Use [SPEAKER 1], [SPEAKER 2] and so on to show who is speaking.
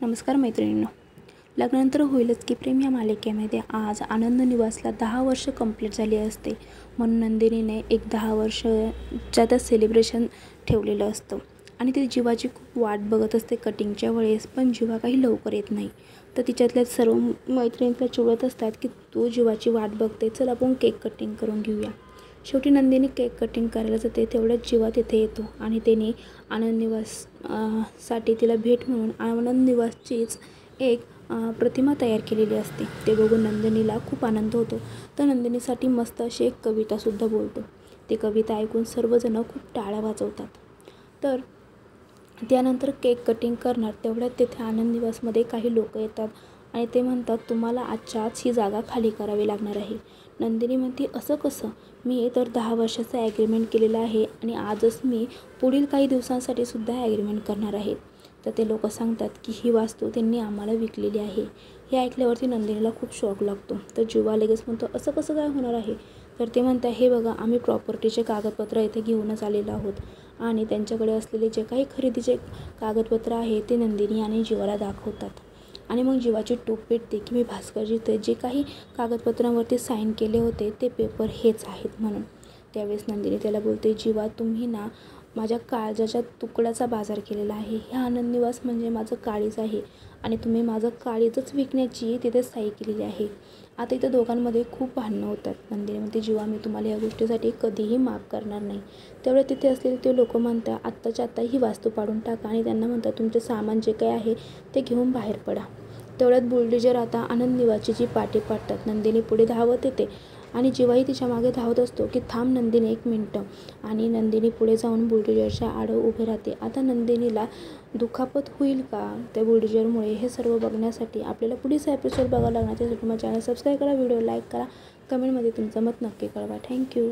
[SPEAKER 1] नमस्कार मैत्रिणींनो, लग्नानंतर होईलच की प्रेम या मालिकेमध्ये आज आनंद निवासला 10 वर्ष कंप्लीट झाली असते. म्हणून नंदिनीने एक 10 वर्षाचं सेलिब्रेशन ठेवलेलं असतं आणि ती जीवाची खूप वाट बघत असते कटिंगच्या वेळेस. पण जीवा काही लवकर येत नाही. तर तिच्यातल्या सर्व मैत्रिणींना चिडवत असतात की तू जीवाची वाट बघते, चल आपण केक कटिंग करून घेऊया. शेवटी नंदिनी केक कटिंग करायला जाते. तेवढ्यात जीवा तिथे येतो आणि त्याने आनंद निवास साठी तिला भेट म्हणून आनंद निवासचीच एक प्रतिमा तयार केलेली असते. ते बघून नंदिनीला खूप आनंद होतो. तर नंदिनीसाठी मस्त अशी एक कवितासुद्धा बोलतो. ती कविता ऐकून सर्वजण खूप टाळ्या वाजवतात. तर त्यानंतर केक कटिंग करणार तेवढ्यात तिथे आनंद निवासमध्ये काही लोक येतात आणि ते म्हणतात तुम्हाला आजच्या आज ही जागा खाली करावी लागणार आहे. नंदिनी म्हणते असं कसं, मी तर 10 वर्षाचं ॲग्रीमेंट केलेलं आहे आणि आजच मी पुढील काही दिवसांसाठी सुद्धा ॲग्रीमेंट करणार आहे. तर ते लोक सांगतात की ही वास्तू त्यांनी आम्हाला विकलेली आहे. हे ऐकल्यावरती नंदिनीला खूप शॉक लागतो. तर जीवा लगेच म्हणतो असं कसं काय होणार आहे. तर ते म्हणतात हे बघा, आम्ही प्रॉपर्टीचे कागदपत्र इथे घेऊनच आलेलो आहोत आणि त्यांच्याकडे असलेले जे काही खरेदीचे कागदपत्र आहे ते नंदिनी आणि जीवाला दाखवतात. आणि मग जीवाची टूप पेटते की मी भास्करजी ते जे काही कागदपत्रांवरती साईन केले होते ते पेपर हेच आहेत म्हणून. त्यावेळेस नंदिनी त्याला बोलते जीवा, तुम्ही ना माझ्या काळजाच्या तुकड्याचा बाजार केलेला आहे. हे आनंद निवास म्हणजे माझं काळीज आहे आणि तुम्ही माझं काळीजच विकण्याची तिथे सही केलेली आहे. आता इथं दोघांमध्ये खूप भांडणं होतात. नंदिनी म्हणते जीवा, मी तुम्हाला या गोष्टीसाठी कधीही माफ करणार नाही. तेवढे तिथे असलेले ते लोक म्हणतात आत्ताच्या आत्ता ही वास्तू पाडून टाका आणि त्यांना म्हणतात तुमचे सामान जे काही आहे ते घेऊन बाहेर पडा. तेवढ्यात बुलडोझर आता आनंद निवासची जी पाठी पाडतात. नंदिनी पुढे धावत येते आणि जीवाही तिच्या मागे धावत असतो की थांब नंदिनी 1 मिनटं. आणि नंदिनी पुढे जाऊन बुलडोझरच्या आडं उभे राहते. आता नंदिनीला दुखापत होईल का त्या बुलडोझरमुळे, हे सर्व बघण्यासाठी आपल्याला पुढील एपिसोड बघावं लागणार. त्यासाठी माझ्या चॅनल सबस्क्राईब करा, व्हिडिओ लाईक करा, कमेंटमध्ये तुमचं मत नक्की कळवा. थँक्यू.